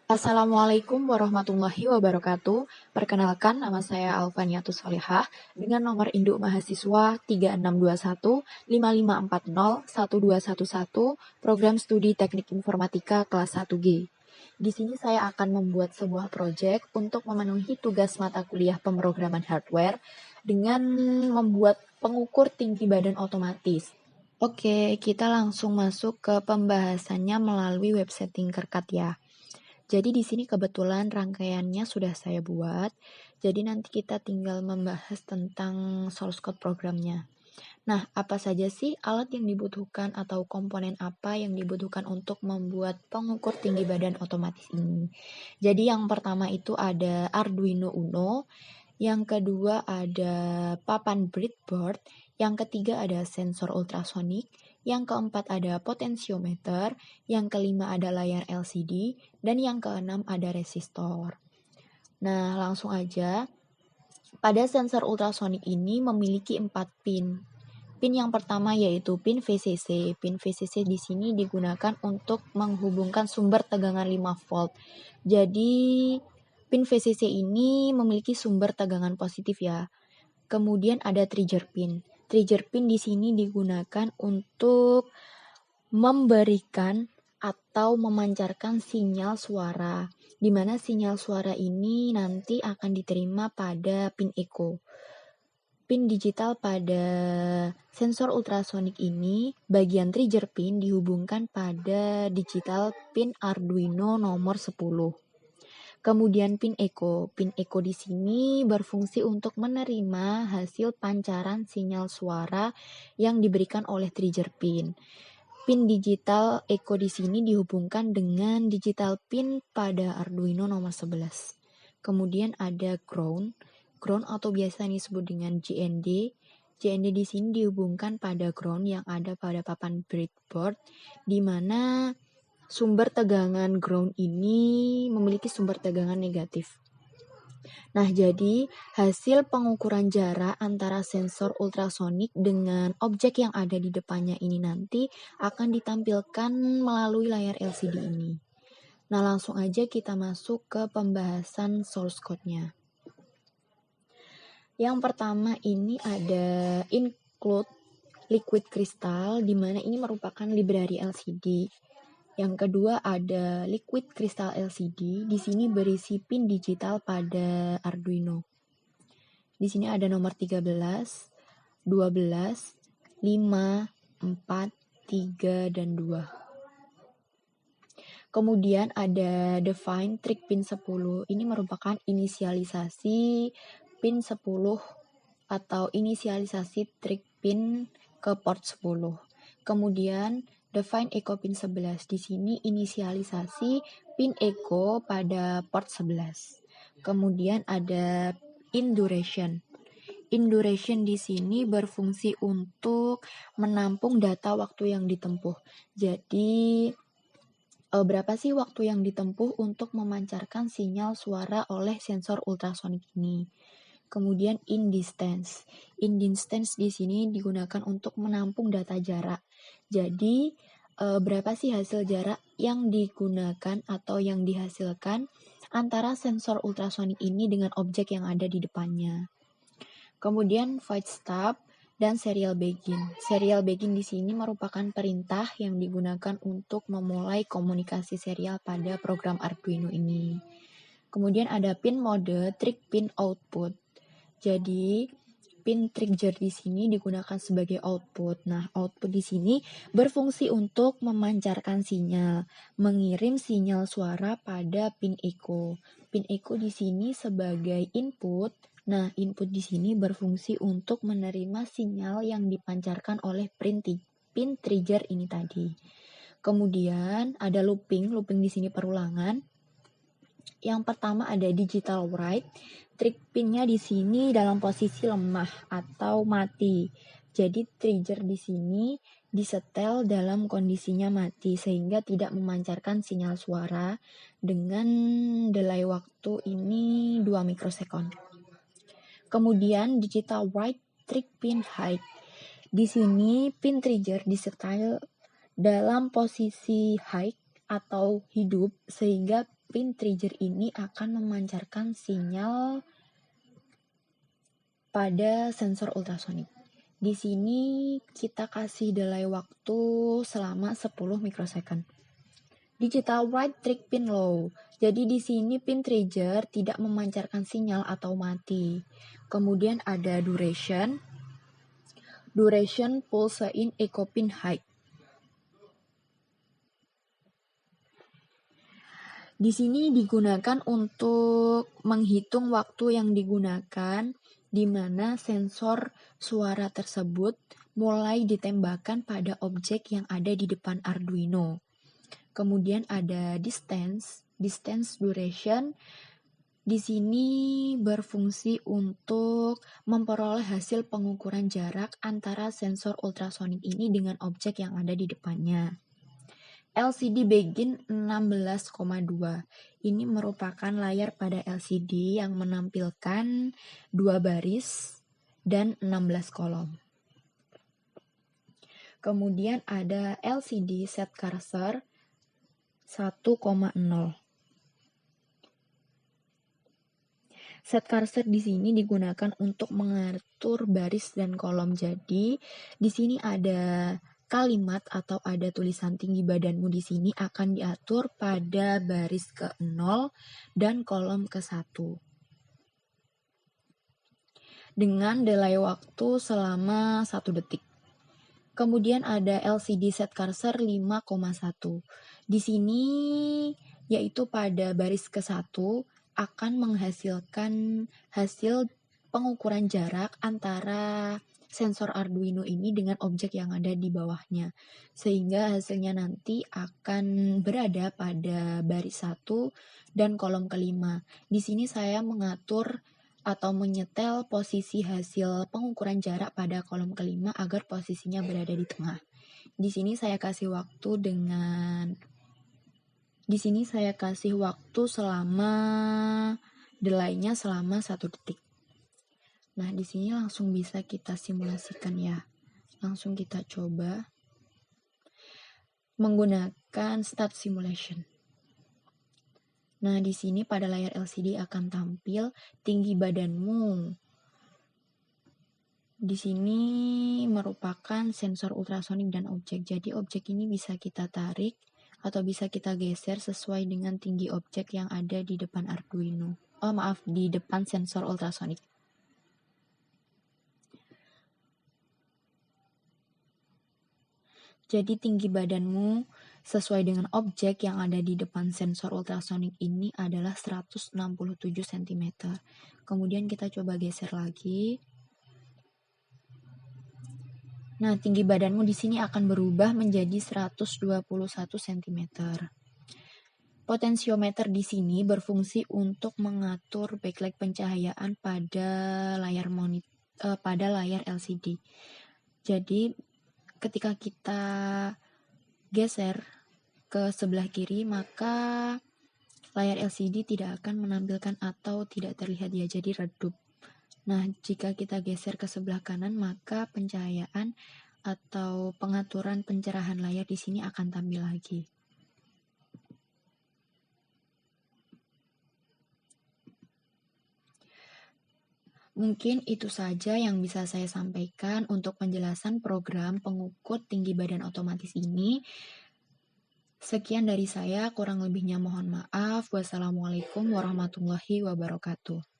Assalamualaikum warahmatullahi wabarakatuh. Perkenalkan, nama saya Alfaniatus Solihah dengan nomor induk mahasiswa 362155401211 Program Studi Teknik Informatika kelas 1G. Di sini saya akan membuat sebuah proyek untuk memenuhi tugas mata kuliah pemrograman hardware dengan membuat pengukur tinggi badan otomatis. Oke, kita langsung masuk ke pembahasannya melalui website Tinkercad ya. Jadi di sini kebetulan rangkaiannya sudah saya buat. Jadi nanti kita tinggal membahas tentang source code programnya. Nah, apa saja sih alat yang dibutuhkan atau komponen apa yang dibutuhkan untuk membuat pengukur tinggi badan otomatis ini? Jadi yang pertama itu ada Arduino Uno, yang kedua ada papan breadboard, yang ketiga ada sensor ultrasonik, yang keempat ada potensiometer, yang kelima ada layar LCD, dan yang keenam ada resistor. Nah, langsung aja. Pada sensor ultrasonik ini memiliki 4 pin. Pin yang pertama yaitu pin VCC. Pin VCC di sini digunakan untuk menghubungkan sumber tegangan 5 volt. Jadi, pin VCC ini memiliki sumber tegangan positif ya. Kemudian ada trigger pin. Trigger pin di sini digunakan untuk memberikan atau memancarkan sinyal suara, di mana sinyal suara ini nanti akan diterima pada pin echo. Pin digital pada sensor ultrasonik ini, bagian trigger pin dihubungkan pada digital pin Arduino nomor 10. Kemudian pin echo. Pin echo di sini berfungsi untuk menerima hasil pancaran sinyal suara yang diberikan oleh trigger pin. Pin digital echo di sini dihubungkan dengan digital pin pada Arduino nomor 11. Kemudian ada ground atau biasa disebut dengan JND. JND di sini dihubungkan pada ground yang ada pada papan breadboard, di mana sumber tegangan ground ini memiliki sumber tegangan negatif. Nah, jadi hasil pengukuran jarak antara sensor ultrasonik dengan objek yang ada di depannya ini nanti akan ditampilkan melalui layar LCD ini. Nah, langsung aja kita masuk ke pembahasan source code-nya. Yang pertama ini ada include liquid crystal, di mana ini merupakan library LCD. Yang kedua ada liquid crystal LCD, di sini berisi pin digital pada Arduino. Di sini ada nomor 13, 12, 5, 4, 3, dan 2. Kemudian ada define trig pin 10. Ini merupakan inisialisasi pin 10 atau inisialisasi trig pin ke port 10. Kemudian define echo pin 11. Di sini inisialisasi pin echo pada port 11. Kemudian ada in duration. In duration di sini berfungsi untuk menampung data waktu yang ditempuh. Jadi, berapa sih waktu yang ditempuh untuk memancarkan sinyal suara oleh sensor ultrasonik ini? Kemudian in distance. In distance di sini digunakan untuk menampung data jarak. Jadi, berapa sih hasil jarak yang digunakan atau yang dihasilkan antara sensor ultrasonik ini dengan objek yang ada di depannya. Kemudian void stop dan serial begin. Serial begin di sini merupakan perintah yang digunakan untuk memulai komunikasi serial pada program Arduino ini. Kemudian ada pin mode, trig pin output. Jadi, pin trigger di sini digunakan sebagai output. Nah, output di sini berfungsi untuk memancarkan sinyal, mengirim sinyal suara pada pin echo. Pin echo di sini sebagai input. Nah, input di sini berfungsi untuk menerima sinyal yang dipancarkan oleh pin trigger ini tadi. Kemudian ada looping di sini perulangan. Yang pertama ada digital write. Trig pinnya di sini dalam posisi lemah atau mati. Jadi trigger di sini disetel dalam kondisinya mati sehingga tidak memancarkan sinyal suara dengan delay waktu ini 2 mikrosekund. Kemudian digital write trig pin high. Di sini pin trigger disetel dalam posisi high atau hidup, sehingga pin trigger ini akan memancarkan sinyal pada sensor ultrasonik. Di sini kita kasih delay waktu selama 10 mikrosecond. Digital right trigger pin low. Jadi di sini pin trigger tidak memancarkan sinyal atau mati. Kemudian ada duration pulse in echo pin high. Di sini digunakan untuk menghitung waktu yang digunakan di mana sensor suara tersebut mulai ditembakkan pada objek yang ada di depan Arduino. Kemudian ada distance duration. Di sini berfungsi untuk memperoleh hasil pengukuran jarak antara sensor ultrasonik ini dengan objek yang ada di depannya. LCD begin 16,2. Ini merupakan layar pada LCD yang menampilkan 2 baris dan 16 kolom. Kemudian ada LCD set cursor 1,0. Set cursor di sini digunakan untuk mengatur baris dan kolom. Jadi, di sini ada kalimat atau ada tulisan tinggi badanmu di sini akan diatur pada baris ke-0 dan kolom ke-1. Dengan delay waktu selama 1 detik. Kemudian ada LCD set cursor 5,1. Di sini yaitu pada baris ke-1 akan menghasilkan hasil pengukuran jarak antara sensor Arduino ini dengan objek yang ada di bawahnya, sehingga hasilnya nanti akan berada pada baris 1 dan kolom ke-5. Di sini saya mengatur atau menyetel posisi hasil pengukuran jarak pada kolom ke-5 agar posisinya berada di tengah. Di sini saya kasih waktu selama delaynya selama 1 detik. Nah, di sini langsung bisa kita simulasikan ya. Langsung kita coba menggunakan start simulation. Nah, di sini pada layar LCD akan tampil tinggi badanmu. Di sini merupakan sensor ultrasonik dan objek. Jadi objek ini bisa kita tarik atau bisa kita geser sesuai dengan tinggi objek yang ada di depan Arduino. Di depan sensor ultrasonik. Jadi tinggi badanmu sesuai dengan objek yang ada di depan sensor ultrasonik ini adalah 167 cm. Kemudian kita coba geser lagi. Nah, tinggi badanmu di sini akan berubah menjadi 121 cm. Potensiometer di sini berfungsi untuk mengatur backlight pencahayaan pada layar LCD. Jadi ketika kita geser ke sebelah kiri, maka layar LCD tidak akan menampilkan atau tidak terlihat ya, jadi redup. Nah, jika kita geser ke sebelah kanan, maka pencahayaan atau pengaturan pencerahan layar di sini akan tampil lagi. Mungkin itu saja yang bisa saya sampaikan untuk penjelasan program pengukur tinggi badan otomatis ini. Sekian dari saya, kurang lebihnya mohon maaf. Wassalamualaikum warahmatullahi wabarakatuh.